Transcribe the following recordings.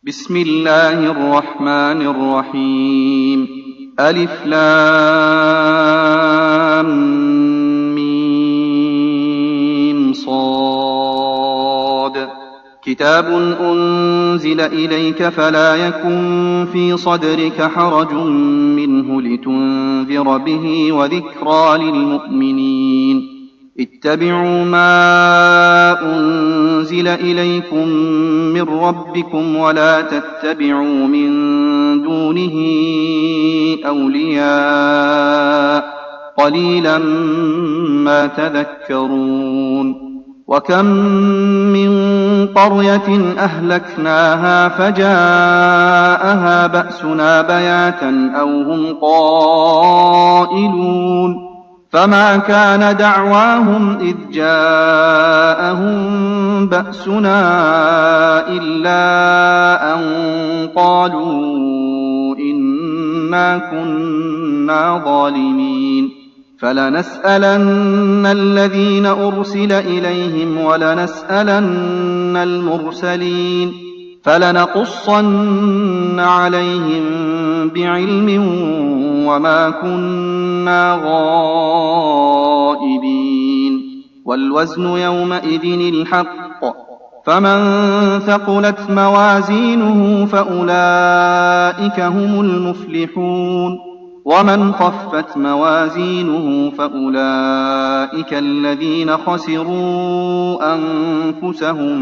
بسم الله الرحمن الرحيم. ألف لام ميم صاد. كتاب أنزل إليك فلا يكن في صدرك حرج منه لتنذر به وذكرى للمؤمنين. اتبعوا ما أنزل إليكم من ربكم ولا تتبعوا من دونه أولياء قليلا ما تذكرون. وكم من قرية أهلكناها فجاءها بأسنا بياتا أو هم قائلون فما كان دعواهم إذ جاءهم بأسنا إلا أن قالوا إنا كنا ظالمين. فلنسألن الذين أرسل إليهم ولنسألن المرسلين فلنقصن عليهم بعلم وما كنا غائبين. والوزن يومئذ الحق فمن ثقلت موازينه فأولئك هم المفلحون ومن خفت موازينه فأولئك الذين خسروا أنفسهم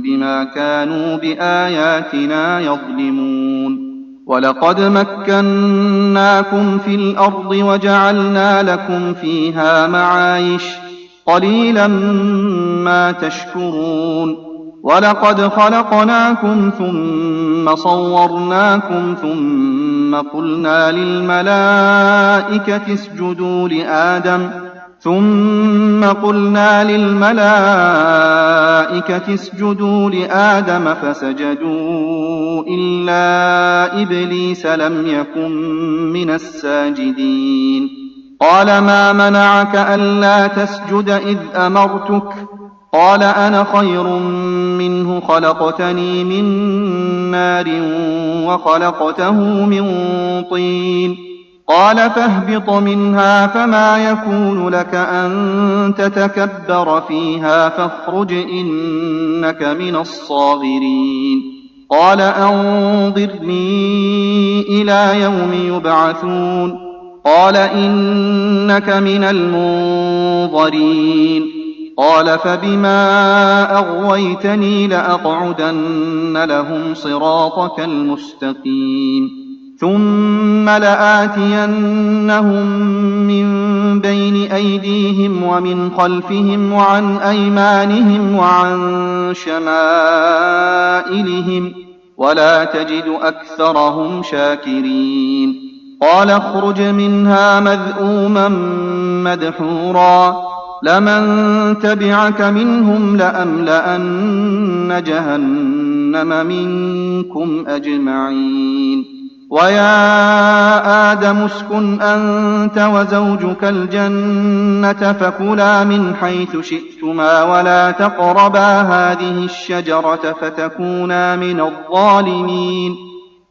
بما كانوا بآياتنا يظلمون. ولقد مكناكم في الأرض وجعلنا لكم فيها معايش قليلا ما تشكرون. ولقد خلقناكم ثم صورناكم ثم قلنا للملائكة اسجدوا لآدم فسجدوا إلا إبليس لم يكن من الساجدين. قال ما منعك ألا تسجد إذ أمرتك؟ قال أنا خير منه خلقتني من نار وخلقته من طين. قال فاهبط منها فما يكون لك أن تتكبر فيها فاخرج إنك من الصاغرين. قال أنظرني إلى يوم يبعثون. قال إنك من المنظرين. قال فبما أغويتني لأقعدن لهم صراطك المستقيم ثم لآتينهم من بين أيديهم ومن خلفهم وعن أيمانهم وعن شمائلهم ولا تجد أكثرهم شاكرين. قال اخرج منها مذءوما مدحورا لمن تبعك منهم لأملأن جهنم منكم أجمعين. ويا آدم اسكن أنت وزوجك الجنة فكلا من حيث شئتما ولا تقربا هذه الشجرة فتكونا من الظالمين.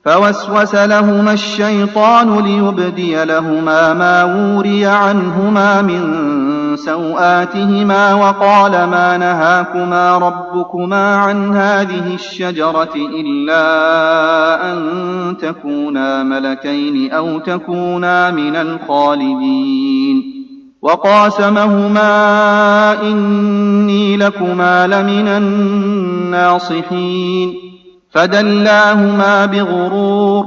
فوسوس لهما الشيطان ليبدي لهما ما وري عنهما من سوآتهما وقال ما نهاكما ربكما عن هذه الشجرة إلا أن تكونا ملكين أو تكونا من الخالدين. وقاسمهما إني لكما لمن الناصحين. فدلاهما بغرور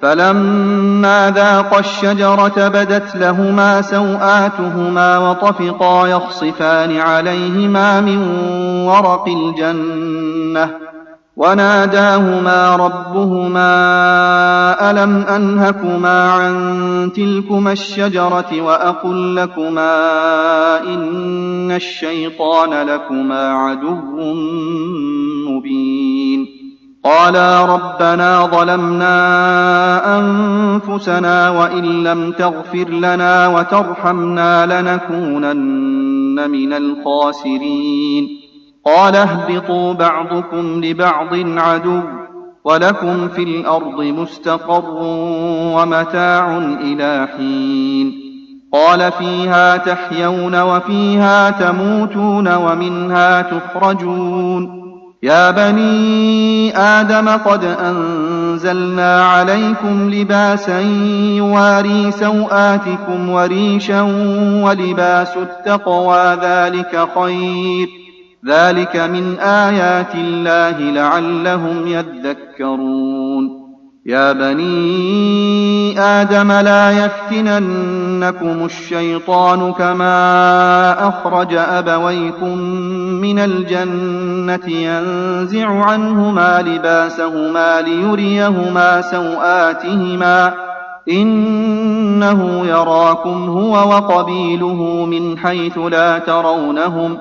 فلما ذاقا الشجرة بدت لهما سوآتهما وطفقا يخصفان عليهما من ورق الجنة وناداهما ربهما ألم أنهكما عن تلكما الشجرة وأقل لكما إن الشيطان لكما عدو مبين. قالا ربنا ظلمنا أنفسنا وإن لم تغفر لنا وترحمنا لنكونن من الخاسرين. قال اهبطوا بعضكم لبعض عدو ولكم في الأرض مستقر ومتاع إلى حين قال فيها تحيون وفيها تموتون ومنها تخرجون يا بني آدم قد أنزلنا عليكم لباسا يواري سوآتكم وريشا ولباس التقوى ذلك خير ذلك من آيات الله لعلهم يذكرون يا بني آدم لا يفتننكم الشيطان كما أخرج أبويكم من الجنة ينزع عنهما لباسهما ليريهما سوآتهما إنه يراكم هو وقبيله من حيث لا ترونهم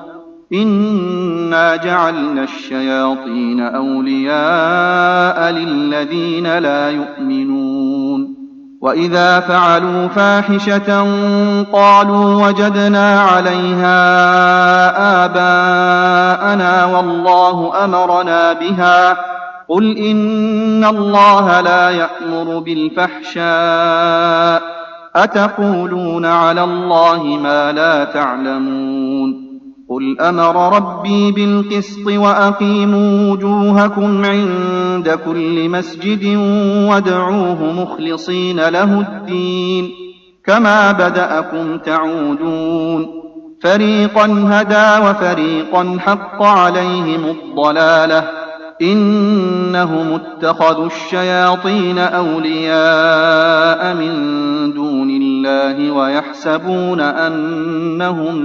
إنا جعلنا الشياطين أولياء للذين لا يؤمنون وإذا فعلوا فاحشة قالوا وجدنا عليها آباءنا والله أمرنا بها قل إن الله لا يأمر بالفحشاء أتقولون على الله ما لا تعلمون قل أمر ربي بالقسط وأقيموا وجوهكم عند كل مسجد وادعوه مخلصين له الدين كما بدأكم تعودون فريقا هدى وفريقا حق عليهم الضلالة إنهم اتخذوا الشياطين أولياء من دون الله ويحسبون أنهم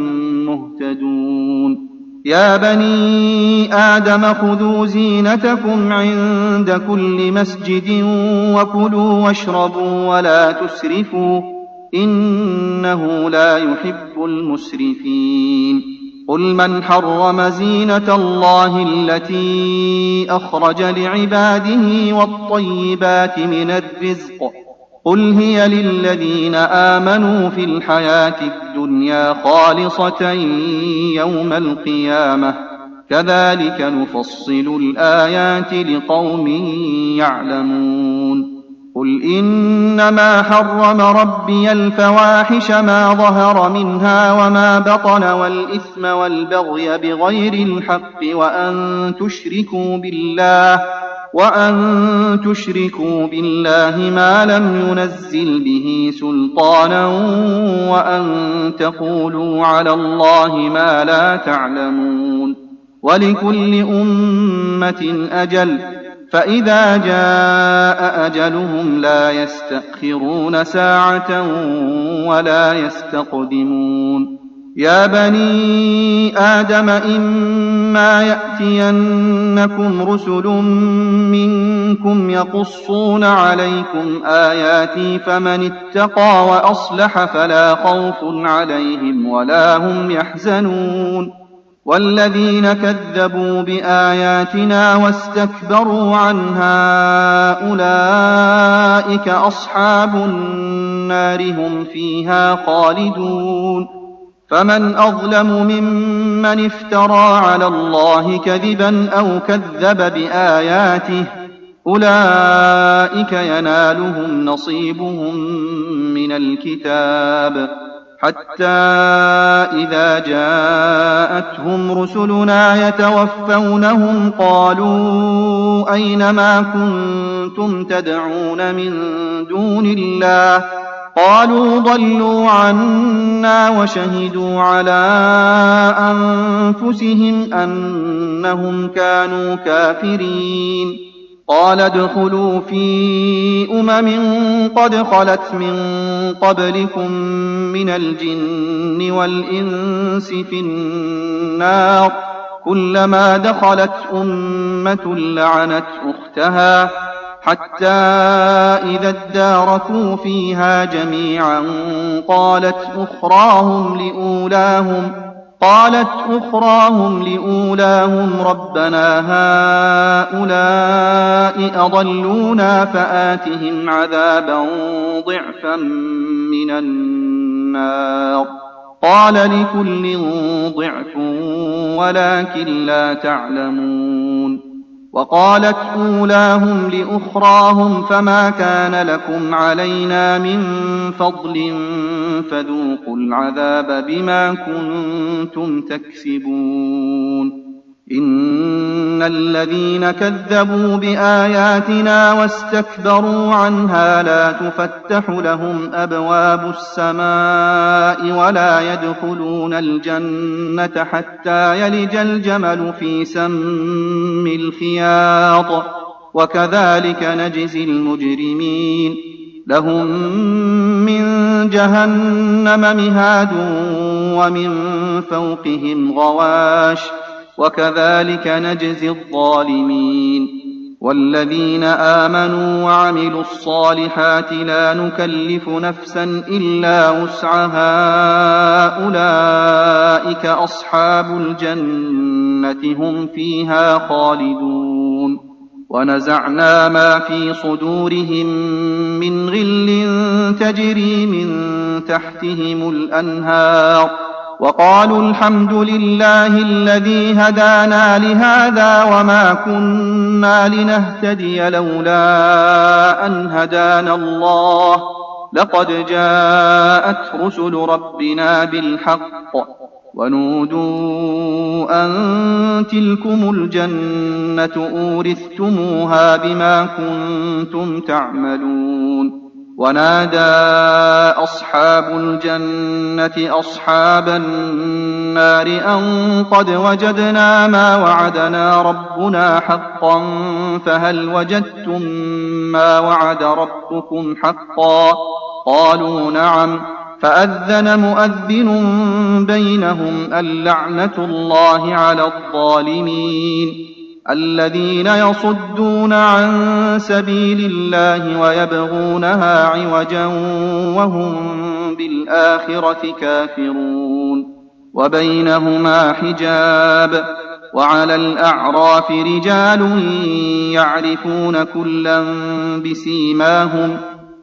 مهتدون يا بني آدم خذوا زينتكم عند كل مسجد وكلوا واشربوا ولا تسرفوا إنه لا يحب المسرفين قل من حرم زينة الله التي أخرج لعباده والطيبات من الرزق قل هي للذين آمنوا في الحياة الدنيا خالصة يوم القيامة كذلك نفصل الآيات لقوم يعلمون قل إنما حرم ربي الفواحش ما ظهر منها وما بطن والإثم والبغي بغير الحق وأن تشركوا بالله ما لم ينزل به سلطانا وأن تقولوا على الله ما لا تعلمون ولكل أمة أجل فإذا جاء أجلهم لا يستأخرون ساعة ولا يستقدمون يا بني آدم إما يأتينكم رسل منكم يقصون عليكم آياتي فمن اتقى وأصلح فلا خوف عليهم ولا هم يحزنون والذين كذبوا بآياتنا واستكبروا عنها أولئك أصحاب النار هم فيها خالدون فمن أظلم ممن افترى على الله كذبا أو كذب بآياته أولئك ينالهم نصيبهم من الكتاب حتى إذا جاءتهم رسلنا يتوفونهم قالوا أين ما كنتم تدعون من دون الله قالوا ضلوا عنا وشهدوا على أنفسهم أنهم كانوا كافرين قال ادخلوا في قد خلت من قبلكم من الجن والإنس في النار كلما دخلت أمة لعنت أختها حتى إذا اداركوا فيها جميعا قالت أخراهم لأولاهم ربنا هؤلاء أضلونا فآتهم عذابا ضعفا من النار قال لكل ضعف ولكن لا تعلمون وقالت أولاهم لأخراهم فما كان لكم علينا من فضل فذوقوا العذاب بما كنتم تكسبون إن الذين كذبوا بآياتنا واستكبروا عنها لا تفتح لهم أبواب السماء ولا يدخلون الجنة حتى يلج الجمل في سم الخياط وكذلك نجزي المجرمين لهم من جهنم مهاد ومن فوقهم غواش وكذلك نجزي الظالمين والذين آمنوا وعملوا الصالحات لا نكلف نفسا إلا وسعها أولئك أصحاب الجنة هم فيها خالدون ونزعنا ما في صدورهم من غل تجري من تحتهم الأنهار وقالوا الحمد لله الذي هدانا لهذا وما كنا لنهتدي لولا أن هدانا الله لقد جاءت رسل ربنا بالحق ونودوا أن تلكم الجنة أورثتموها بما كنتم تعملون ونادى أصحاب الجنة أصحاب النار أن قد وجدنا ما وعدنا ربنا حقا فهل وجدتم ما وعد ربكم حقا قالوا نعم فأذن مؤذن بينهم اللعنة الله على الظالمين الذين يصدون عن سبيل الله ويبغونها عوجا وهم بالآخرة كافرون وبينهما حجاب وعلى الأعراف رجال يعرفون كلا بسيماهم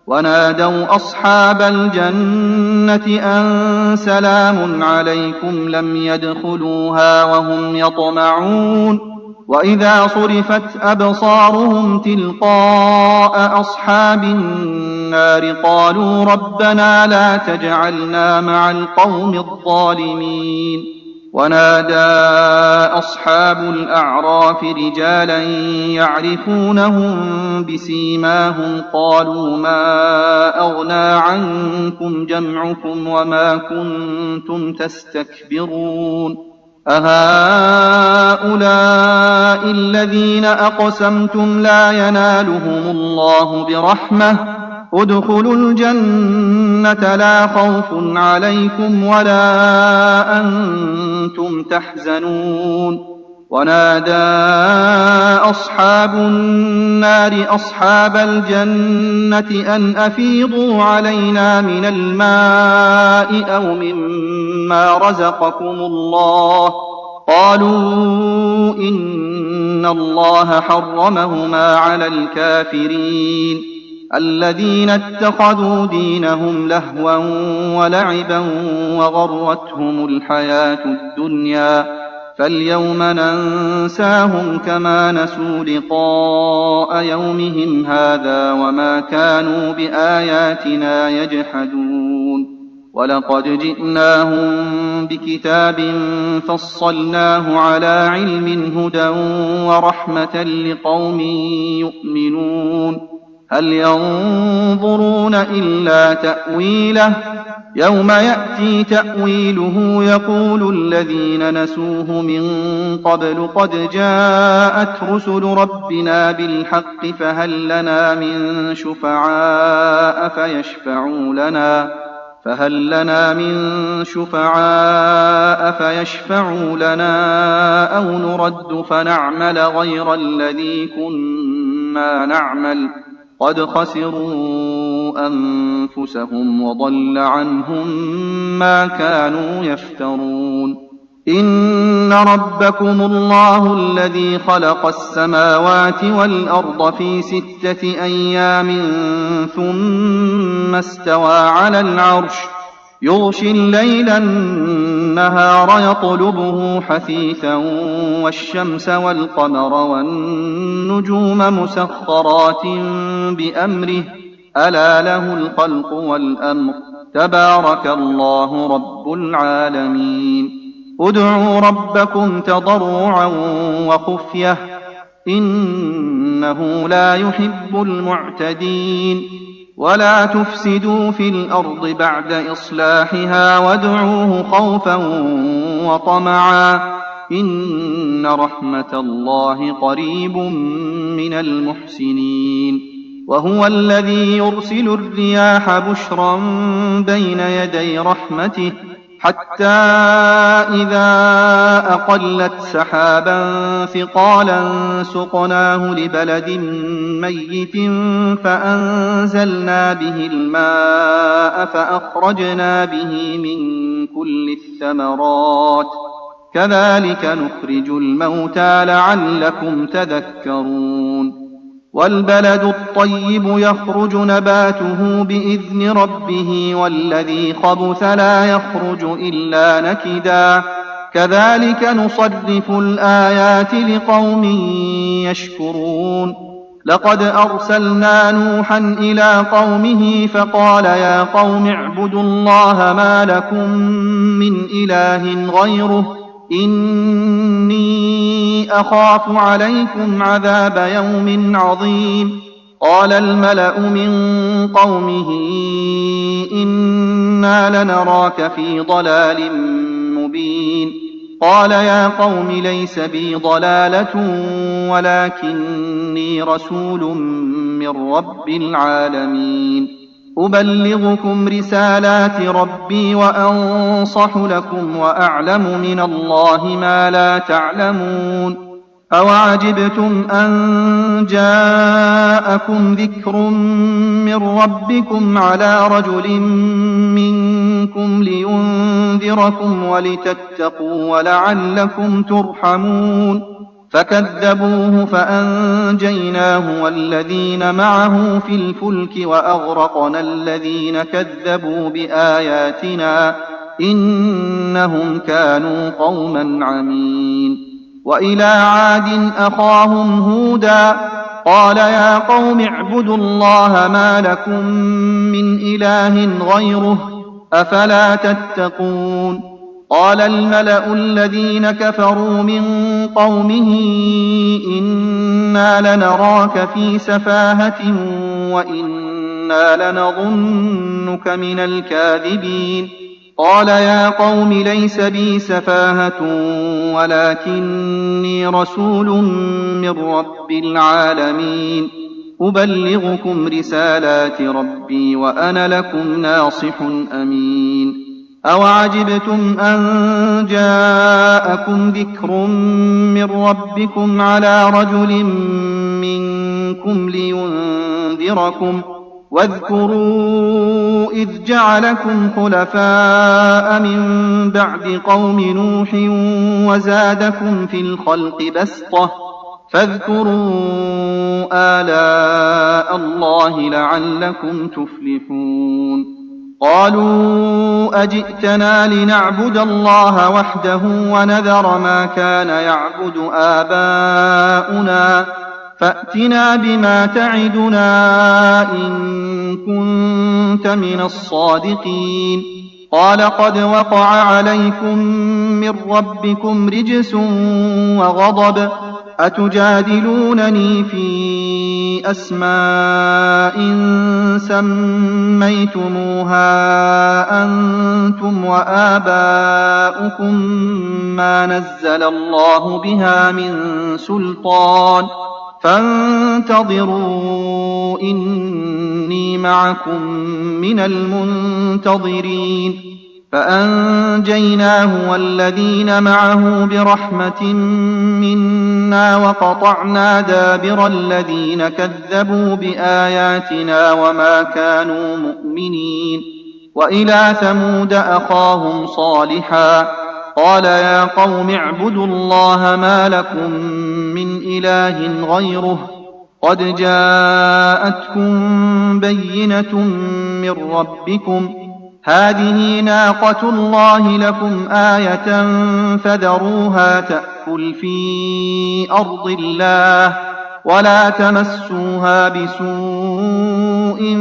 ونادوا أصحاب الجنة أن سلام عليكم لم يدخلوها وهم يطمعون وإذا صرفت أبصارهم تلقاء أصحاب النار قالوا ربنا لا تجعلنا مع القوم الظالمين ونادى أصحاب الأعراف رجالا يعرفونهم بسيماهم قالوا ما أغنى عنكم جمعكم وما كنتم تستكبرون أهؤلاء الذين أقسمتم لا ينالهم الله برحمة ادخلوا الجنة لا خوف عليكم ولا أنتم تحزنون ونادى أصحاب النار أصحاب الجنة أن أفيضوا علينا من الماء أو مما رزقكم الله قالوا إن الله حرمهما على الكافرين الذين اتخذوا دينهم لهوا ولعبا وغرتهم الحياة الدنيا فاليوم ننساهم كما نسوا لقاء يومهم هذا وما كانوا بآياتنا يجحدون ولقد جئناهم بكتاب فصلناه على علم هدى ورحمة لقوم يؤمنون هل ينظرون إلا تأويله يوم يأتي تأويله يقول الذين نسوه من قبل قد جاءت رسل ربنا بالحق فهل لنا من شفعاء فيشفعوا لنا أو نرد فنعمل غير الذي كنا نعمل قد خسروا أنفسهم وضل عنهم ما كانوا يفترون إن ربكم الله الذي خلق السماوات والأرض في 6 أيام ثم استوى على العرش يغشي الليل والنهار يطلبه حثيثا والشمس والقمر والنجوم مسخرات بأمره ألا له الخلق والأمر تبارك الله رب العالمين ادعوا ربكم تضرعا وخفية إنه لا يحب المعتدين ولا تفسدوا في الأرض بعد إصلاحها وادعوه خوفا وطمعا إن رحمة الله قريب من المحسنين وهو الذي يرسل الرياح بشرا بين يدي رحمته حتى إذا أقلت سحابا ثقالا سقناه لبلد ميت فأنزلنا به الماء فأخرجنا به من كل الثمرات كذلك نخرج الموتى لعلكم تذكرون والبلد الطيب يخرج نباته بإذن ربه والذي خبث لا يخرج إلا نكدا كذلك نصرف الآيات لقوم يشكرون لقد أرسلنا نوحا إلى قومه فقال يا قوم اعبدوا الله ما لكم من إله غيره إني أخاف عليكم عذاب يوم عظيم قال الملأ من قومه إنا لنراك في ضلال مبين قال يا قوم ليس بي ضلالة ولكني رسول من رب العالمين أبلغكم رسالات ربي وأنصح لكم وأعلم من الله ما لا تعلمون أوعجبتم أن جاءكم ذكر من ربكم على رجل منكم لينذركم ولتتقوا ولعلكم ترحمون فكذبوه فأنجيناه والذين معه في الفلك وأغرقنا الذين كذبوا بآياتنا إنهم كانوا قوما عمين وإلى عاد أخاهم هودا قال يا قوم اعبدوا الله ما لكم من إله غيره أفلا تتقون قال الملأ الذين كفروا من قومه إنا لنراك في سفاهة وإنا لنظنك من الكاذبين قال يا قوم ليس بي سفاهة ولكني رسول من رب العالمين أبلغكم رسالات ربي وأنا لكم ناصح أمين أوعجبتم أن جاءكم ذكر من ربكم على رجل منكم لينذركم واذكروا إذ جعلكم خلفاء من بعد قوم نوح وزادكم في الخلق بسطة فاذكروا آلاء الله لعلكم تفلحون قالوا أجئتنا لنعبد الله وحده ونذر ما كان يعبد آباؤنا فأتنا بما تعدنا إن كنت من الصادقين قال قد وقع عليكم من ربكم رجس وغضب أتجادلونني في أسماء سميتموها أنتم وآباؤكم ما نزل الله بها من سلطان فانتظروا إني معكم من المنتظرين فأنجيناه والذين معه برحمة منا وقطعنا دابر الذين كذبوا بآياتنا وما كانوا مؤمنين وإلى ثمود أخاهم صالحا قال يا قوم اعبدوا الله ما لكم من إله غيره قد جاءتكم بينة من ربكم هذه ناقة الله لكم آية فذروها تأكل في أرض الله ولا تمسوها بسوء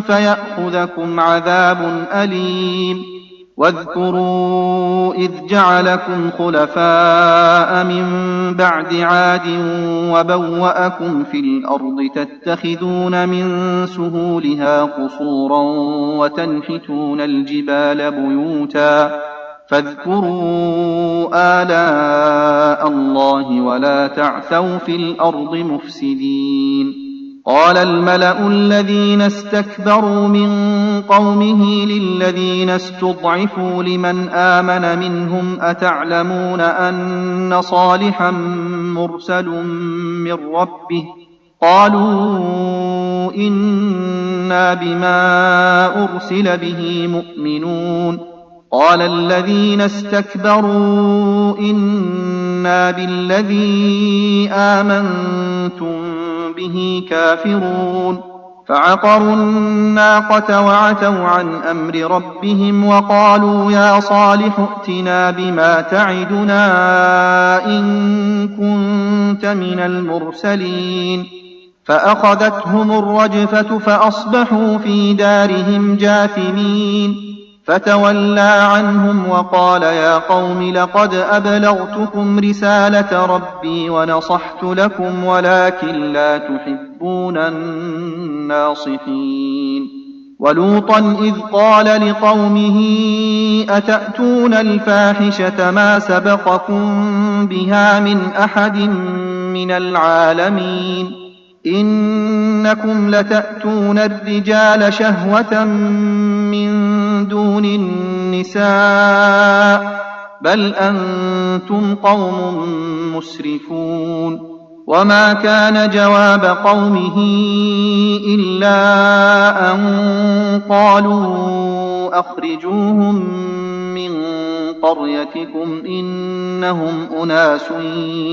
فيأخذكم عذاب أليم واذكروا إذ جعلكم خلفاء من بعد عاد وبوأكم في الأرض تتخذون من سهولها قصورا وتنحتون الجبال بيوتا فاذكروا آلاء الله ولا تعثوا في الأرض مفسدين قال الملأ الذين استكبروا من قومه للذين استضعفوا لمن آمن منهم أتعلمون أن صالحا مرسل من ربه قالوا إنا بما أرسل به مؤمنون قال الذين استكبروا إنا بالذي آمنتم به كافرون فعقروا الناقة وعتوا عن أمر ربهم وقالوا يا صالح ائتنا بما تعدنا إن كنت من المرسلين فأخذتهم الرجفة فأصبحوا في دارهم جاثمين فتولى عنهم وقال يا قوم لقد أبلغتكم رسالة ربي ونصحت لكم ولكن لا تحبون الناصحين ولوطا إذ قال لقومه أتأتون الفاحشة ما سبقكم بها من أحد من العالمين إنكم لتأتون الرجال شهوة من دون النساء بل أنتم قوم مسرفون وما كان جواب قومه إلا أن قالوا أخرجوهم من قريتكم إنهم أناس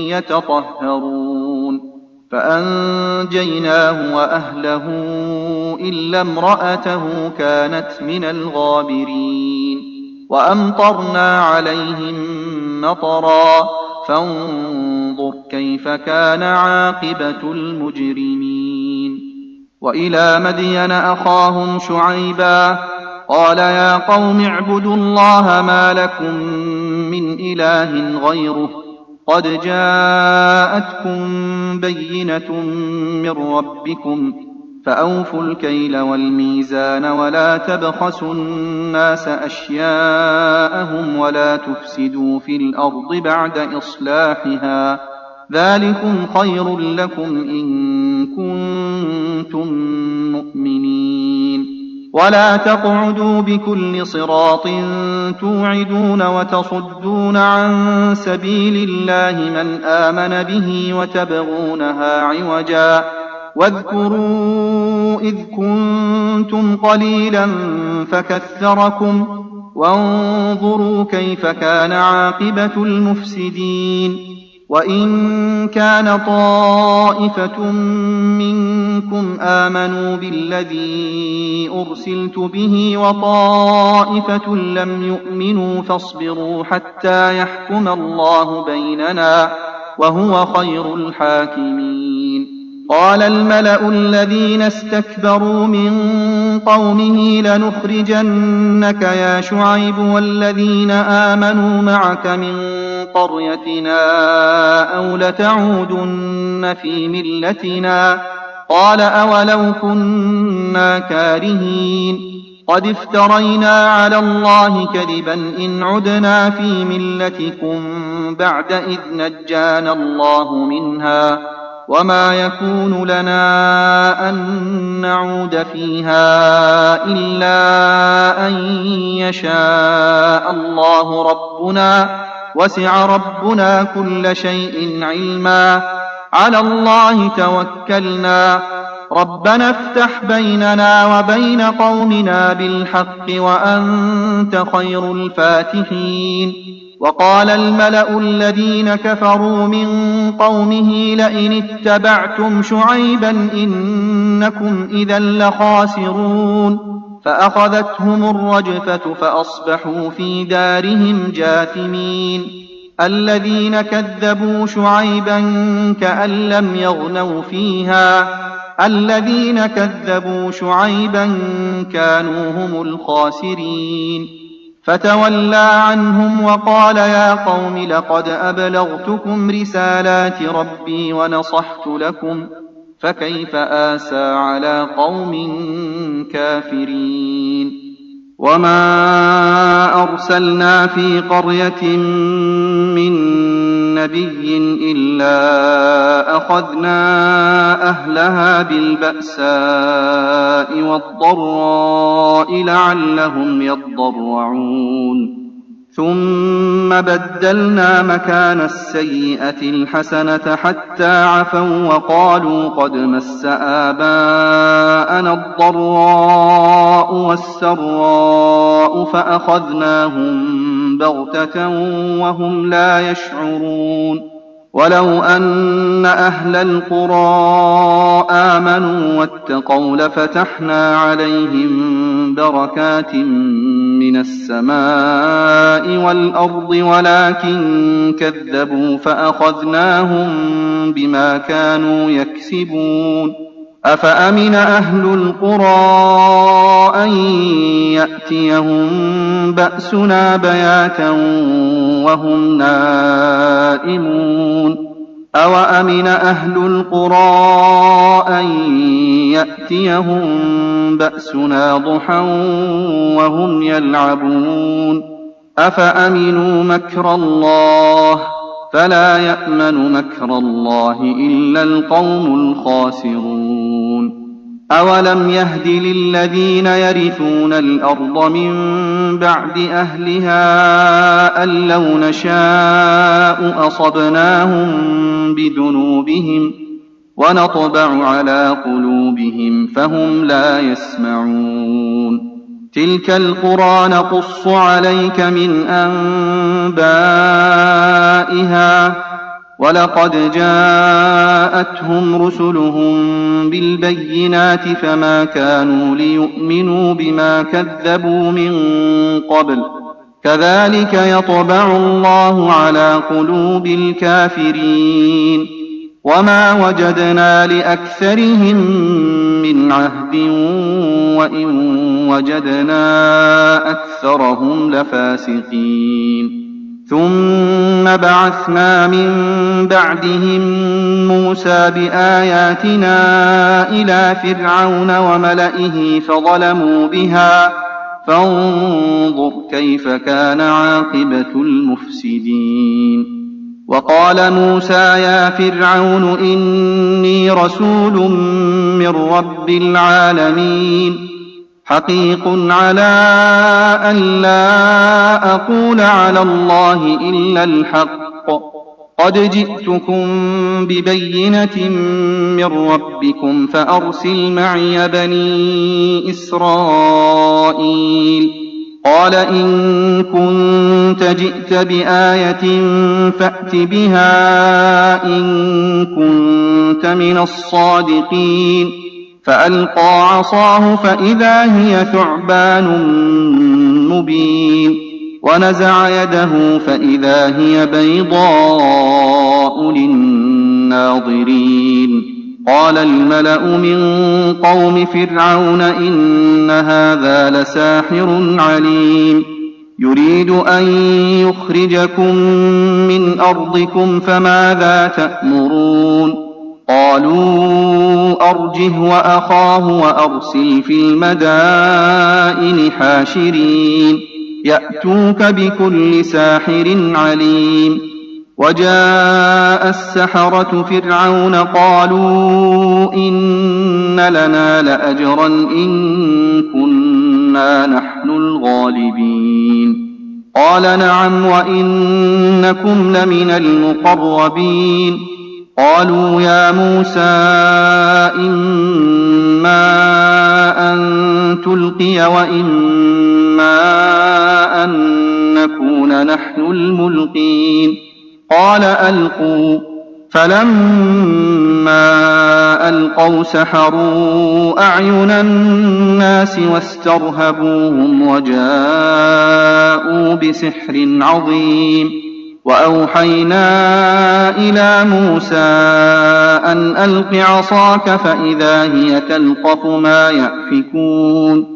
يتطهرون فأنجيناه وأهله إلا امرأته كانت من الغابرين وأمطرنا عليهم مطرا فانظر كيف كان عاقبة المجرمين وإلى مدين أخاهم شعيبا قال يا قوم اعبدوا الله ما لكم من إله غيره قد جاءتكم بينة من ربكم فأوفوا الكيل والميزان ولا تبخسوا الناس أشياءهم ولا تفسدوا في الأرض بعد إصلاحها ذلكم خير لكم إن كنتم مؤمنين ولا تقعدوا بكل صراط توعدون وتصدون عن سبيل الله من آمن به وتبغونها عوجا واذكروا إذ كنتم قليلا فكثركم وانظروا كيف كان عاقبة المفسدين وإن كان طائفة منكم آمنوا بالذي أرسلت به وطائفة لم يؤمنوا فاصبروا حتى يحكم الله بيننا وهو خير الحاكمين قال الملأ الذين استكبروا من قومه لنخرجنك يا شعيب والذين آمنوا معك من قريتنا أو لتعودن في ملتنا قال أولو كنا كارهين قد افترينا على الله كذبا إن عدنا في ملتكم بعد إذ نجانا الله منها وما يكون لنا أن نعود فيها إلا أن يشاء الله ربنا وسع ربنا كل شيء علما على الله توكلنا ربنا افتح بيننا وبين قومنا بالحق وأنت خير الفاتحين وقال الملأ الذين كفروا من قومه لئن اتبعتم شعيبا إنكم إذا لخاسرون فأخذتهم الرجفة فأصبحوا في دارهم جاثمين. الذين كذبوا شعيبا كأن لم يغنوا فيها، الذين كذبوا شعيبا كانوا هم الخاسرين. فتولى عنهم وقال يا قوم لقد أبلغتكم رسالات ربي ونصحت لكم، فكيف آسى على قوم كافرين. وما أرسلنا في قرية من نبي إلا أخذنا أهلها بالبأساء والضراء لعلهم يضرعون. ثم بدلنا مكان السيئة الحسنة حتى عفوا وقالوا قد مس آباءنا الضراء والسراء فأخذناهم بغتة وهم لا يشعرون. ولو أن أهل القرى آمنوا واتقوا لفتحنا عليهم بركات من السماء والأرض ولكن كذبوا فأخذناهم بما كانوا يكسبون. أفأمن أهل القرى أن يأتيهم بأسنا بياتا وهم نائمون. أوأمن أهل القرى أن يأتيهم بأسنا ضحى وهم يلعبون. أفأمنوا مكر الله فلا يأمن مكر الله إلا القوم الخاسرون. أولم يهد للذين يرثون الأرض من بعد أهلها أن لو نشاء أصبناهم بذنوبهم ونطبع على قلوبهم فهم لا يسمعون. تلك القرى نقص عليك من أنبائها ولقد جاءتهم رسلهم بالبينات فما كانوا ليؤمنوا بما كذبوا من قبل كذلك يطبع الله على قلوب الكافرين. وما وجدنا لأكثرهم من عهد وإن وجدنا أكثرهم لفاسقين. ثم بعثنا من بعدهم موسى بآياتنا إلى فرعون وملئه فظلموا بها فانظر كيف كان عاقبة المفسدين. وقال موسى يا فرعون إني رسول من رب العالمين حقيق على أن لا أقول على الله إلا الحق قد جئتكم ببينة من ربكم فأرسل معي بني إسرائيل. قال إن كنت جئت بآية فأت بها إن كنت من الصادقين. فألقى عصاه فإذا هي ثعبان مبين ونزع يده فإذا هي بيضاء للناظرين. قال الملأ من قوم فرعون إن هذا لساحر عليم يريد أن يخرجكم من أرضكم فماذا تأمرون. قالوا أرجه وأخاه وأرسل في المدائن حاشرين يأتوك بكل ساحر عليم. وجاء السحرة فرعون قالوا إن لنا لأجرا إن كنا نحن الغالبين. قال نعم وإنكم لمن المقربين. قالوا يا موسى إما أن تلقي وإما أن نكون نحن الملقين. قال ألقوا فلما ألقوا سحروا أعين الناس واسترهبوهم وجاءوا بسحر عظيم وأوحينا إلى موسى أن ألق عصاك فإذا هي تلقف ما يأفكون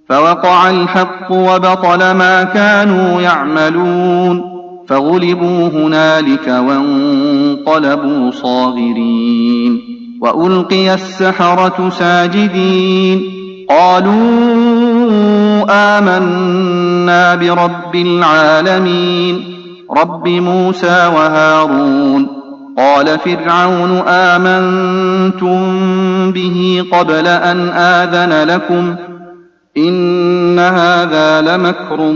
فوقع الحق وبطل ما كانوا يعملون فغلبوا هنالك وانقلبوا صاغرين وألقي السحرة ساجدين قالوا آمنا برب العالمين رب موسى وهارون قال فرعون آمنتم به قبل أن آذن لكم إن هذا لمكر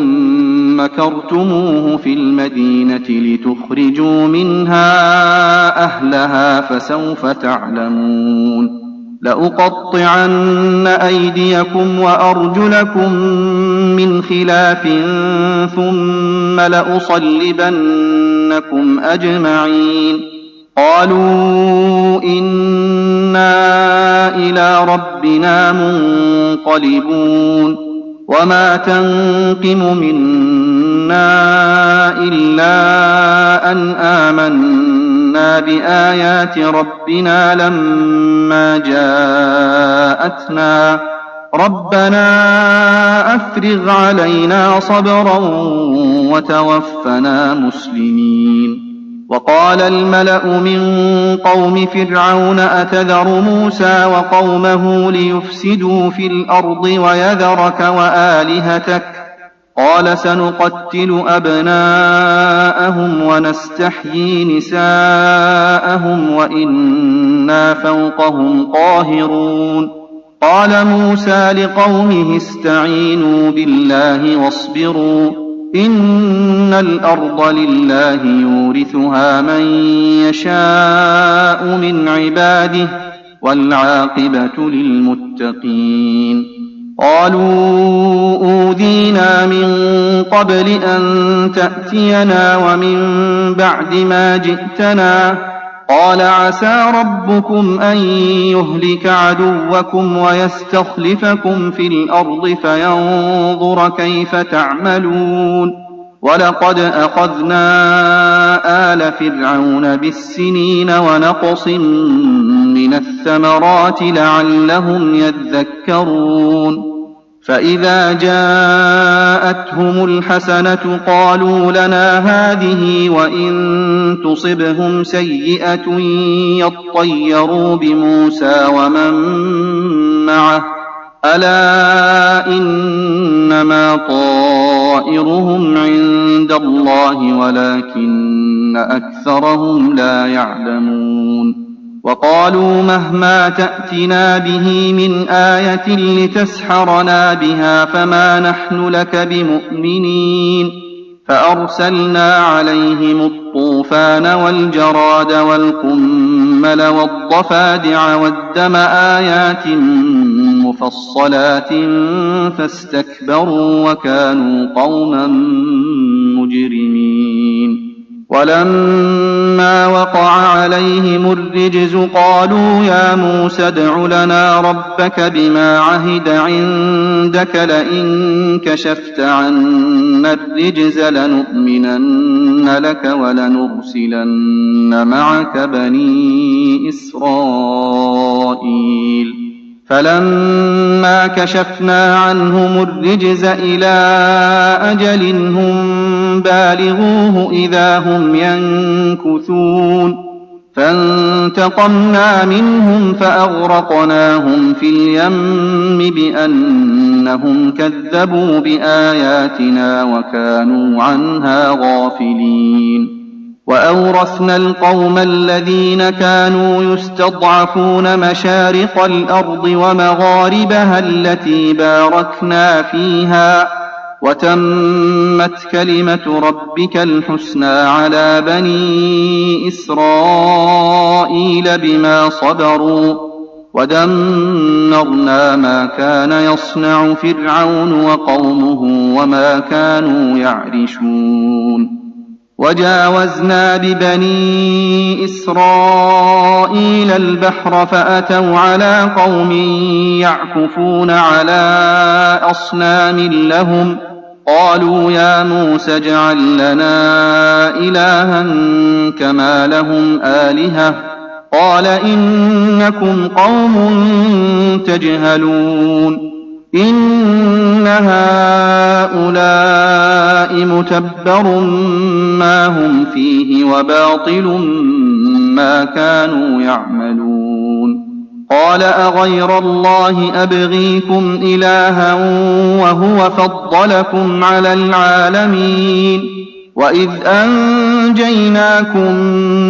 مكرتموه في المدينة لتخرجوا منها أهلها فسوف تعلمون لأقطعن أيديكم وأرجلكم من خلاف ثم لأصلبنكم أجمعين قالوا إنا إلى ربنا منقلبون وما تنقم منا إلا أن آمنا بآيات ربنا لما جاءتنا ربنا أفرغ علينا صبرا وتوفنا مسلمين وقال الملأ من قوم فرعون أتذر موسى وقومه ليفسدوا في الأرض ويذرك وآلهتك قال سنقتل أبناءهم ونستحيي نساءهم وإنا فوقهم قاهرون قال موسى لقومه استعينوا بالله واصبروا إن الأرض لله يورثها من يشاء من عباده والعاقبة للمتقين قالوا أوذينا من قبل أن تأتينا ومن بعد ما جئتنا قال عسى ربكم أن يهلك عدوكم ويستخلفكم في الأرض فينظر كيف تعملون ولقد أخذنا آل فرعون بالسنين ونقص من الثمرات لعلهم يذكرون فإذا جاءتهم الحسنة قالوا لنا هذه وإن تصبهم سيئة يطيروا بموسى ومن معه ألا إنما طائرهم عند الله ولكن أكثرهم لا يعلمون وقالوا مهما تأتنا به من آية لتسحرنا بها فما نحن لك بمؤمنين فأرسلنا عليهم الطوفان والجراد والقمل والضفادع والدم آيات مفصلات فاستكبروا وكانوا قوما مجرمين ولما وقع عليهم الرجز قالوا يا موسى ادع لنا ربك بما عهد عندك لئن كشفت عنا الرجز لنؤمنن لك ولنرسلن معك بني إسرائيل فلما كشفنا عنهم الرجز إلى أجل هم بالغوه إذا هم ينكثون فانتقمنا منهم فأغرقناهم في اليم بأنهم كذبوا بآياتنا وكانوا عنها غافلين وأورثنا القوم الذين كانوا يستضعفون مشارق الأرض ومغاربها التي باركنا فيها وتمت كلمة ربك الحسنى على بني إسرائيل بما صبروا ودمرنا ما كان يصنع فرعون وقومه وما كانوا يعرشون وجاوزنا ببني إسرائيل البحر فأتوا على قوم يعكفون على أصنام لهم قالوا يا موسى اجعل لنا إلها كما لهم آلهة قال إنكم قوم تجهلون إن هؤلاء متبر ما هم فيه وباطل ما كانوا يعملون قال أغير الله أبغيكم إلها وهو فضلكم على العالمين وإذ أنجيناكم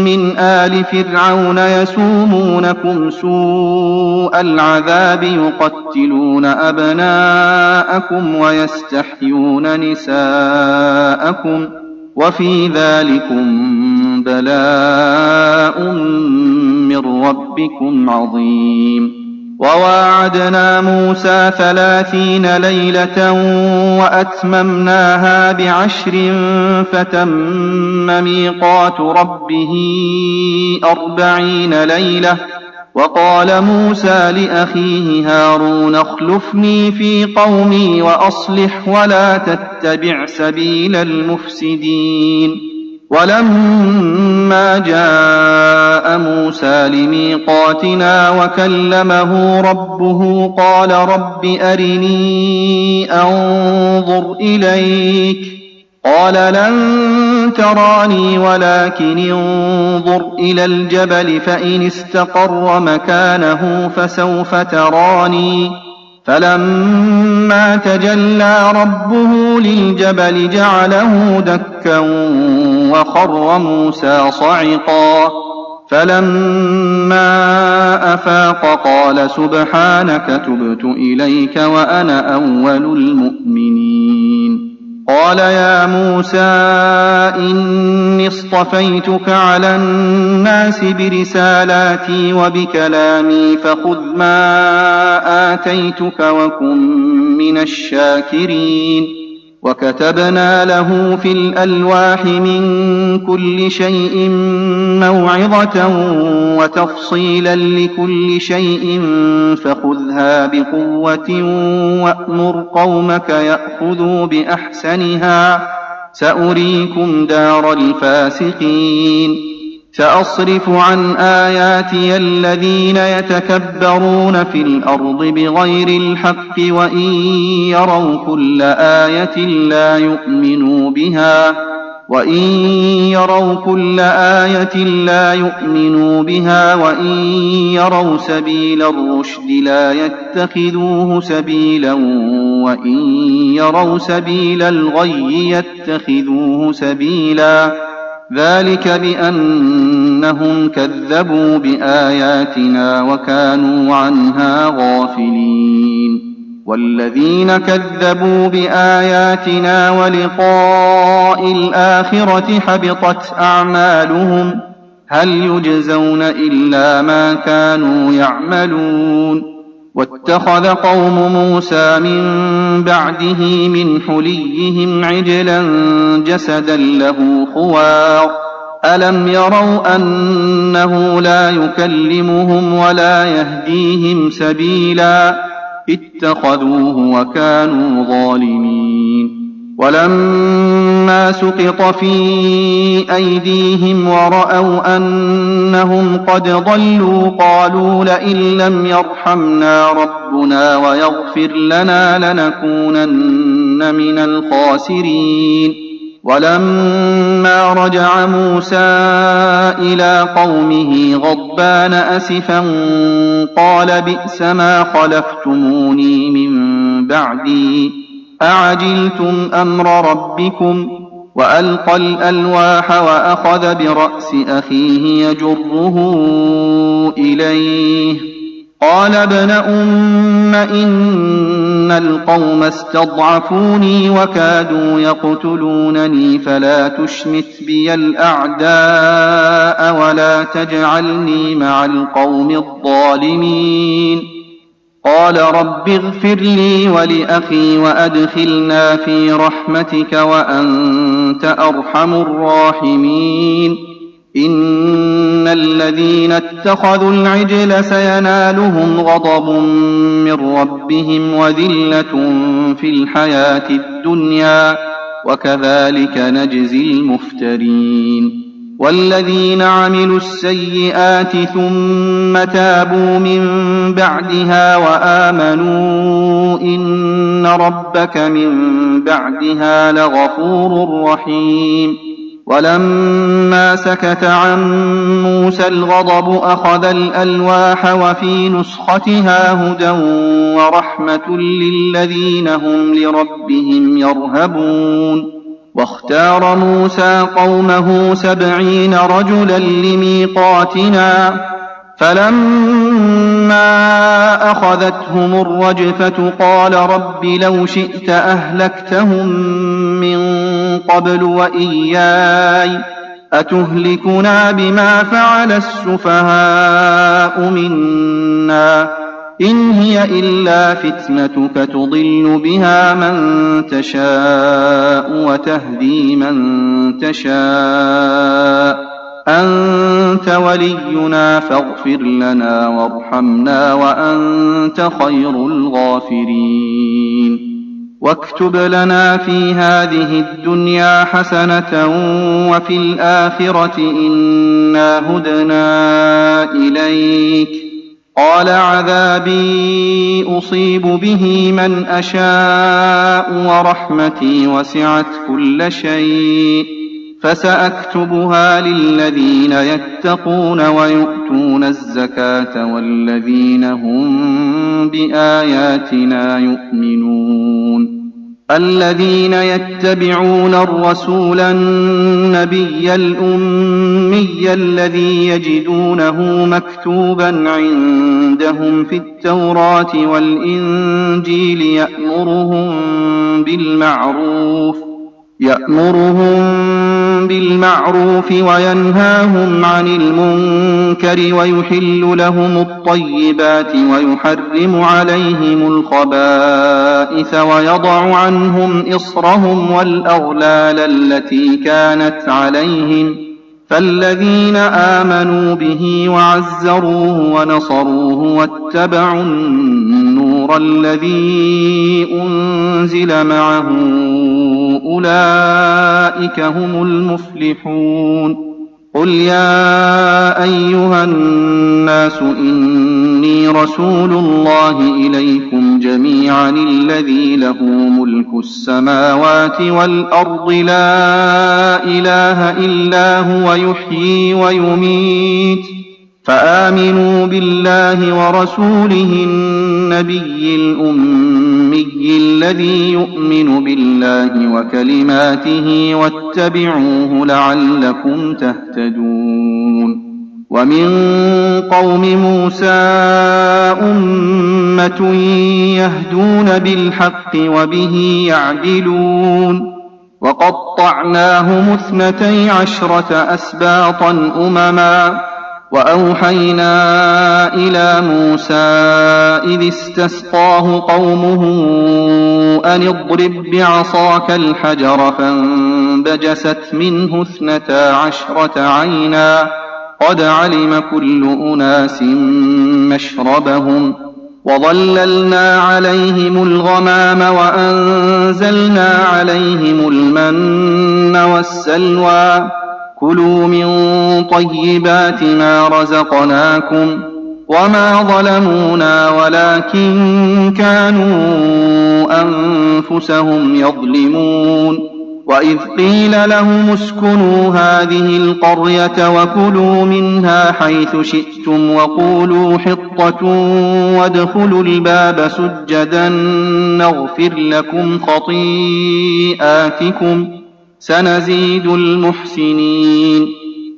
من آل فرعون يسومونكم سوء العذاب يقتلون أبناءكم ويستحيون نساءكم وفي ذلكم بلاء من ربكم عظيم وواعدنا موسى 30 ليلة وأتممناها ب10 فتم ميقات ربه 40 ليلة وقال موسى لأخيه هارون اخلفني في قومي وأصلح ولا تتبع سبيل المفسدين ولما جاء موسى لميقاتنا وكلمه ربه قال رب أرني أنظر إليك قال لن تراني ولكن انظر إلى الجبل فإن استقر مكانه فسوف تراني فلما تجلى ربه للجبل جعله دكا وخر موسى صعقا فلما أفاق قال سبحانك تبت إليك وأنا أول المؤمنين قال يا موسى إني اصطفيتك على الناس برسالاتي وبكلامي فخذ ما آتيتك وكن من الشاكرين وكتبنا له في الألواح من كل شيء موعظة وتفصيلا لكل شيء فخذها بقوة وأمر قومك يأخذوا بأحسنها سأريكم دار الفاسقين سأصرف عن آياتي الذين يتكبرون في الأرض بغير الحق وإن يروا كل آية لا يؤمنوا بها وإن يروا سبيل الرشد لا يتخذوه سبيلا وإن يروا سبيل الغي يتخذوه سبيلا ذلك بأنهم كذبوا بآياتنا وكانوا عنها غافلين والذين كذبوا بآياتنا ولقاء الآخرة حبطت أعمالهم هل يجزون إلا ما كانوا يعملون واتخذ قوم موسى من بعده من حليهم عجلا جسدا له خوار ألم يروا أنه لا يكلمهم ولا يهديهم سبيلا اتخذوه وكانوا ظالمين ولما سقط في أيديهم ورأوا أنهم قد ضلوا قالوا لئن لم يرحمنا ربنا ويغفر لنا لنكونن من الخاسرين ولما رجع موسى إلى قومه غضبان أسفا قال بئس ما خلفتموني من بعدي أعجلتم أمر ربكم وألقى الألواح وأخذ برأس أخيه يجره إليه قال ابن أم إن القوم استضعفوني وكادوا يقتلونني فلا تشمت بي الأعداء ولا تجعلني مع القوم الظالمين قال رب اغفر لي ولأخي وأدخلنا في رحمتك وأنت أرحم الراحمين إن الذين اتخذوا العجل سينالهم غضب من ربهم وذلة في الحياة الدنيا وكذلك نجزي المفترين والذين عملوا السيئات ثم تابوا من بعدها وآمنوا إن ربك من بعدها لغفور رحيم ولما سكت عن موسى الغضب أخذ الألواح وفي نسختها هدى ورحمة للذين هم لربهم يرهبون واختار موسى قومه 70 رجلا لميقاتنا فلما أخذتهم الرجفة قال رب لو شئت أهلكتهم من قبل وإياي أتهلكنا بما فعل السفهاء منا إن هي إلا فتنتك تضل بها من تشاء وتهدي من تشاء أنت ولينا فاغفر لنا وارحمنا وأنت خير الغافرين واكتب لنا في هذه الدنيا حسنة وفي الآخرة إنا هدنا إليك قال عذابي أصيب به من أشاء ورحمتي وسعت كل شيء فسأكتبها للذين يتقون ويؤتون الزكاة والذين هم بآياتنا يؤمنون الذين يتبعون الرسول النبي الأمي الذي يجدونه مكتوبا عندهم في التوراة والإنجيل يأمرهم بالمعروف وينهاهم عن المنكر ويحل لهم الطيبات ويحرم عليهم الخبائث ويضع عنهم إصرهم والأغلال التي كانت عليهم فالذين آمنوا به وعزروه ونصروه واتبعوا النور الذي أنزل معه أولئك هم المفلحون قل يا أيها الناس إني رسول الله إليكم جميعا الذي له ملك السماوات والأرض لا إله إلا هو يحيي ويميت فآمنوا بالله ورسوله النبي الأمي الذي يؤمن بالله وكلماته واتبعوه لعلكم تهتدون ومن قوم موسى أمة يهدون بالحق وبه يعدلون وقطعناهم 12 أسباطا أمما وأوحينا إلى موسى إذ استسقاه قومه أن اضرب بعصاك الحجر فانبجست منه 12 عينا قد علم كل أناس مشربهم وظللنا عليهم الغمام وأنزلنا عليهم المن والسلوى كلوا من طيبات ما رزقناكم وما ظلمونا ولكن كانوا أنفسهم يظلمون وإذ قيل لهم اسكنوا هذه القرية وكلوا منها حيث شئتم وقولوا حطة وادخلوا الباب سجدا نغفر لكم خطيئاتكم سنزيد المحسنين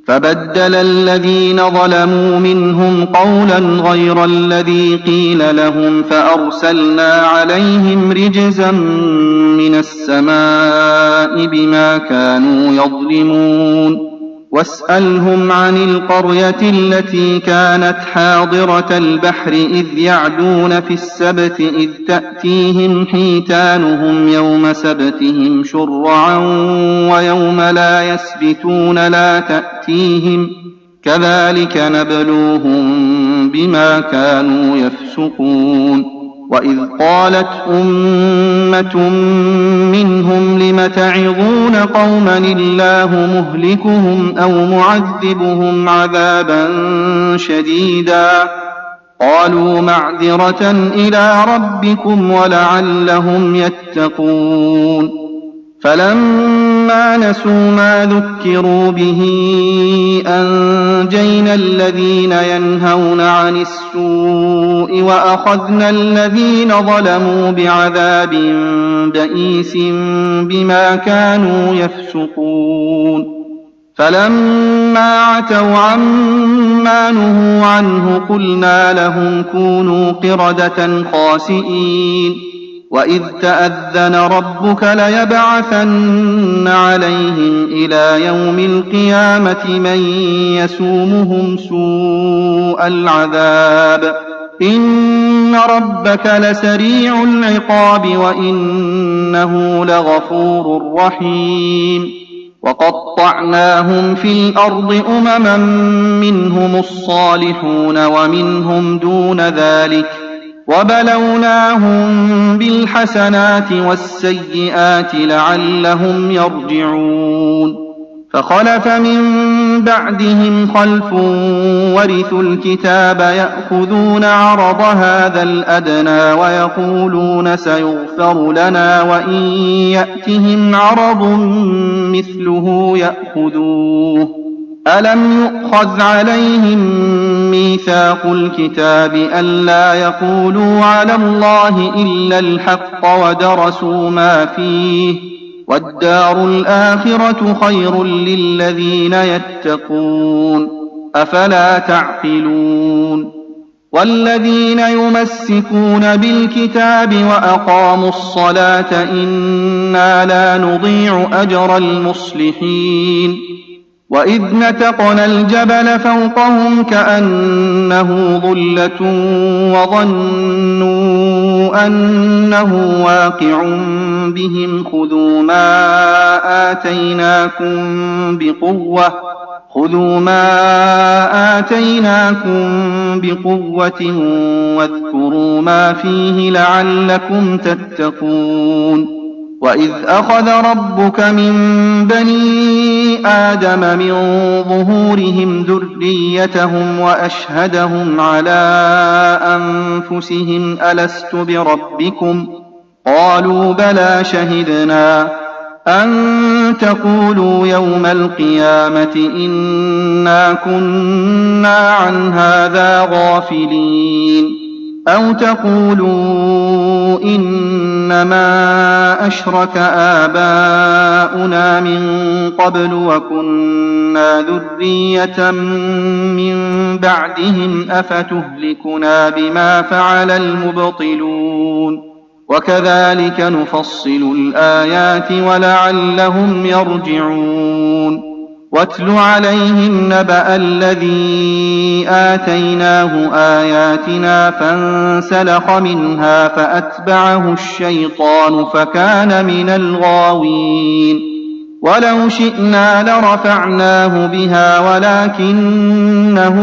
فبدل الذين ظلموا منهم قولا غير الذي قيل لهم فأرسلنا عليهم رجزا من السماء بما كانوا يظلمون واسألهم عن القرية التي كانت حاضرة البحر إذ يعدون في السبت إذ تأتيهم حيتانهم يوم سبتهم شرعا ويوم لا يسبتون لا تأتيهم كذلك نبلوهم بما كانوا يفسقون وإذ قالت أمة منهم لم تعظون قوما الله مهلكهم أو معذبهم عذابا شديدا قالوا معذرة إلى ربكم ولعلهم يتقون فلما نسوا ما ذكروا به أنجينا الذين ينهون عن السوء وأخذنا الذين ظلموا بعذاب بئيس بما كانوا يفسقون فلما عتوا عما نهوا عنه قلنا لهم كونوا قردة خاسئين وإذ تأذن ربك ليبعثن عليهم إلى يوم القيامة من يسومهم سوء العذاب إن ربك لسريع العقاب وإنه لغفور رحيم وقطعناهم في الأرض أمما منهم الصالحون ومنهم دون ذلك وبلوناهم بالحسنات والسيئات لعلهم يرجعون فخلف من بعدهم خلف ورثوا الكتاب يأخذون عرض هذا الأدنى ويقولون سيغفر لنا وإن يأتهم عرض مثله يأخذوه ألم يؤخذ عليهم ميثاق الكتاب ألا يقولوا على الله إلا الحق ودرسوا ما فيه والدار الآخرة خير للذين يتقون أفلا تعقلون والذين يمسكون بالكتاب وأقاموا الصلاة إنا لا نضيع أجر المصلحين وإذ نتقنا الجبل فوقهم كأنه ظلة وظنوا أنه واقع بهم خذوا ما آتيناكم بقوة واذكروا ما فيه لعلكم تتقون وإذ أخذ ربك من بني آدم من ظهورهم ذريتهم وأشهدهم على أنفسهم ألست بربكم قالوا بلى شهدنا أن تقولوا يوم القيامة إنا كنا عن هذا غافلين أو تقولوا إنما أشرك آباؤنا من قبل وكنا ذرية من بعدهم أفتهلكنا بما فعل المبطلون وكذلك نفصل الآيات ولعلهم يرجعون واتل عليهم نبأ الذي آتيناه آياتنا فانسلخ منها فأتبعه الشيطان فكان من الغاوين ولو شئنا لرفعناه بها ولكنه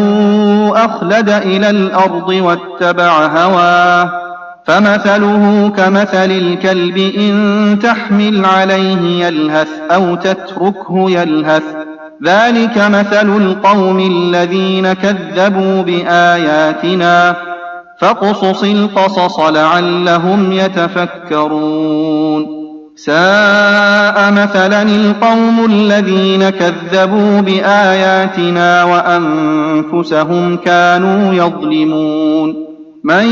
أخلد إلى الأرض واتبع هواه فمثله كمثل الكلب إن تحمل عليه يلهث أو تتركه يلهث ذلك مثل القوم الذين كذبوا بآياتنا فاقصص القصص لعلهم يتفكرون ساء مثلا القوم الذين كذبوا بآياتنا وأنفسهم كانوا يظلمون من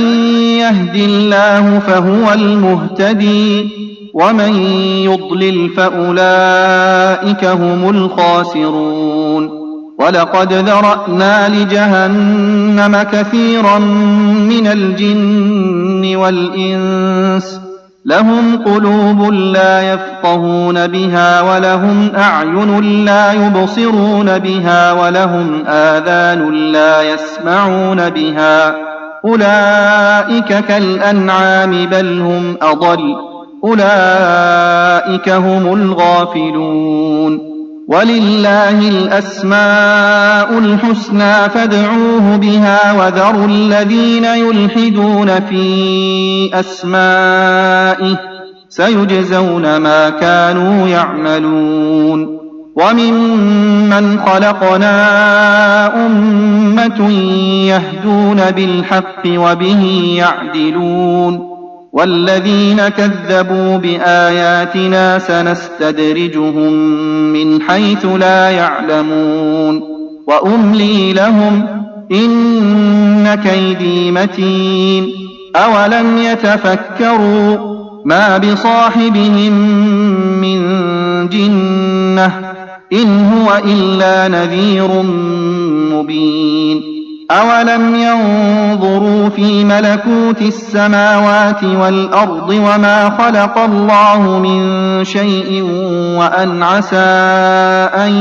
يهد الله فهو المهتدي ومن يضلل فأولئك هم الخاسرون ولقد ذرأنا لجهنم كثيرا من الجن والإنس لهم قلوب لا يفقهون بها ولهم أعين لا يبصرون بها ولهم آذان لا يسمعون بها أولئك كالأنعام بل هم أضل أولئك هم الغافلون ولله الأسماء الحسنى فادعوه بها وذروا الذين يلحدون في أسمائه سيجزون ما كانوا يعملون وممن خلقنا أمة يهدون بالحق وبه يعدلون والذين كذبوا بآياتنا سنستدرجهم من حيث لا يعلمون وأملي لهم إن كيدي متين أولم يتفكروا ما بصاحبهم من جنة إن هو إلا نذير مبين أولم ينظروا في ملكوت السماوات والأرض وما خلق الله من شيء وأن عسى أن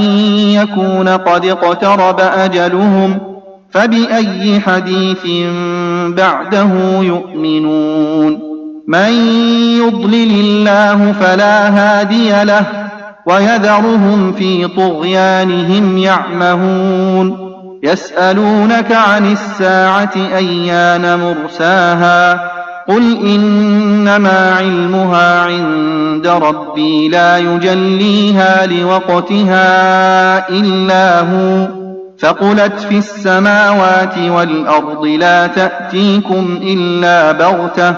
يكون قد اقترب أجلهم فبأي حديث بعده يؤمنون من يضلل الله فلا هادي له ويذرهم في طغيانهم يعمهون يسألونك عن الساعة أيان مرساها قل إنما علمها عند ربي لا يجليها لوقتها إلا هو ثقلت في السماوات والأرض لا تأتيكم إلا بغتة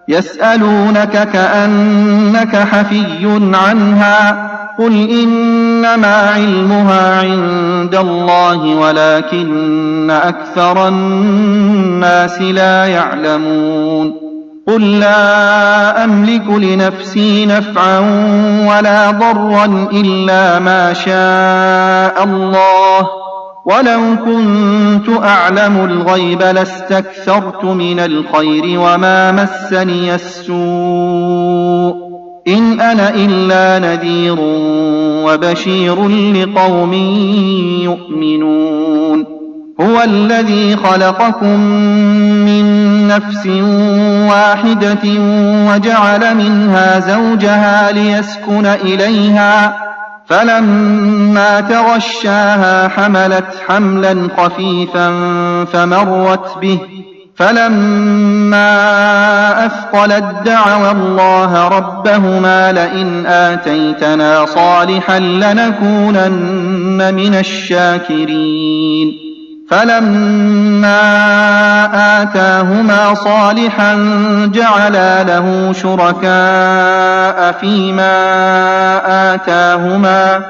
يسألونك كأنك حفي عنها قل إنما علمها عند الله ولكن أكثر الناس لا يعلمون قل لا أملك لنفسي نفعا ولا ضرا إلا ما شاء الله ولو كنت أعلم الغيب لاستكثرت من الخير وما مسني السوء إن أنا إلا نذير وبشير لقوم يؤمنون هو الذي خلقكم من نفس واحدة وجعل منها زوجها ليسكن إليها فلما تغشاها حملت حملا خفيفا فمرت به فلما أثقلت دعوا الله ربهما لئن آتيتنا صالحا لنكونن من الشاكرين فلما آتاهما صالحا جعلا له شركاء فيما آتاهما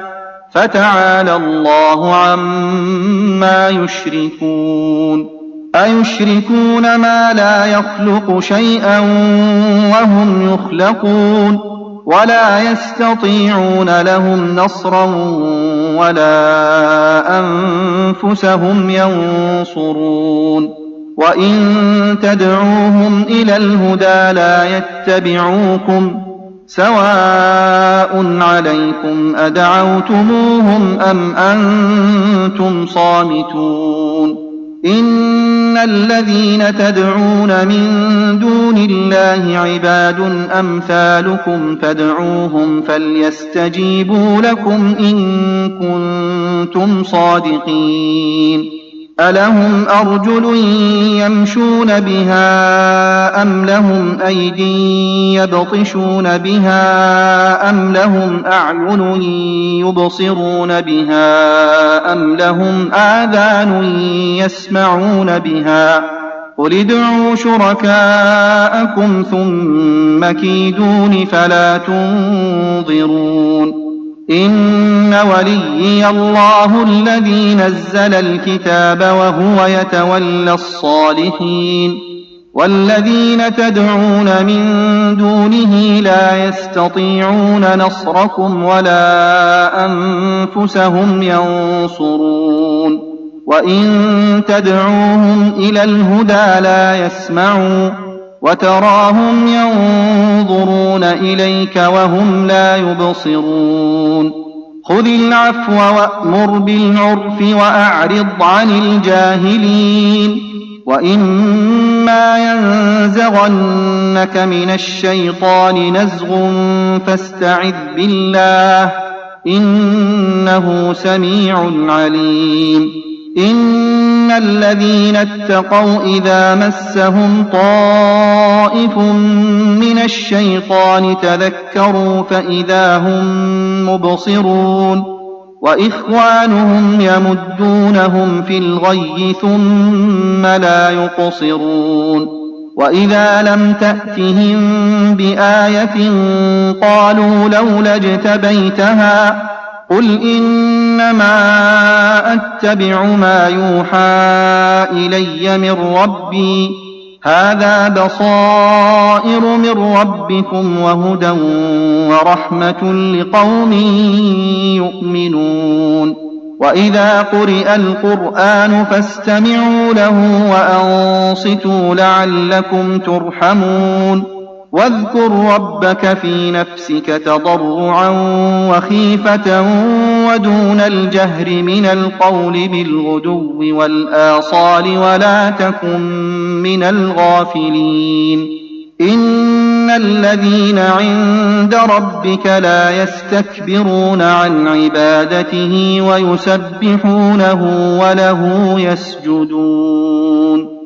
فتعالى الله عما يشركون أيشركون ما لا يخلق شيئا وهم يخلقون ولا يستطيعون لهم نصرا ولا أنفسهم ينصرون وإن تدعوهم إلى الهدى لا يتبعوكم سواء عليكم أدعوتموهم أم أنتم صامتون إن الذين تدعون من دون الله عباد أمثالكم فادعوهم فليستجيبوا لكم إن كنتم صادقين ألهم أرجل يمشون بها أم لهم أيد يبطشون بها أم لهم أعين يبصرون بها أم لهم آذان يسمعون بها قل ادعوا شركاءكم ثم كيدون فلا تنظرون إن وليي الله الذي نزل الكتاب وهو يتولى الصالحين والذين تدعون من دونه لا يستطيعون نصركم ولا أنفسهم ينصرون وإن تدعوهم إلى الهدى لا يسمعوا وتراهم ينظرون إليك وهم لا يبصرون خذ العفو وأمر بالعرف وأعرض عن الجاهلين وإما ينزغنك من الشيطان نزغ فاستعذ بالله إنه سميع عليم إن الذين اتقوا إذا مسهم طائف من الشيطان تذكروا فإذا هم مبصرون وإخوانهم يمدونهم في الغي ثم لا يقصرون وإذا لم تأتهم بآية قالوا لولا اجتبيتها قل إنما أتبع ما يوحى إلي من ربي هذا بصائر من ربكم وهدى ورحمة لقوم يؤمنون وإذا قرئ القرآن فاستمعوا له وأنصتوا لعلكم ترحمون واذكر ربك في نفسك تضرعا وخيفة ودون الجهر من القول بالغدو والآصال ولا تكن من الغافلين إن الذين عند ربك لا يستكبرون عن عبادته ويسبحونه وله يسجدون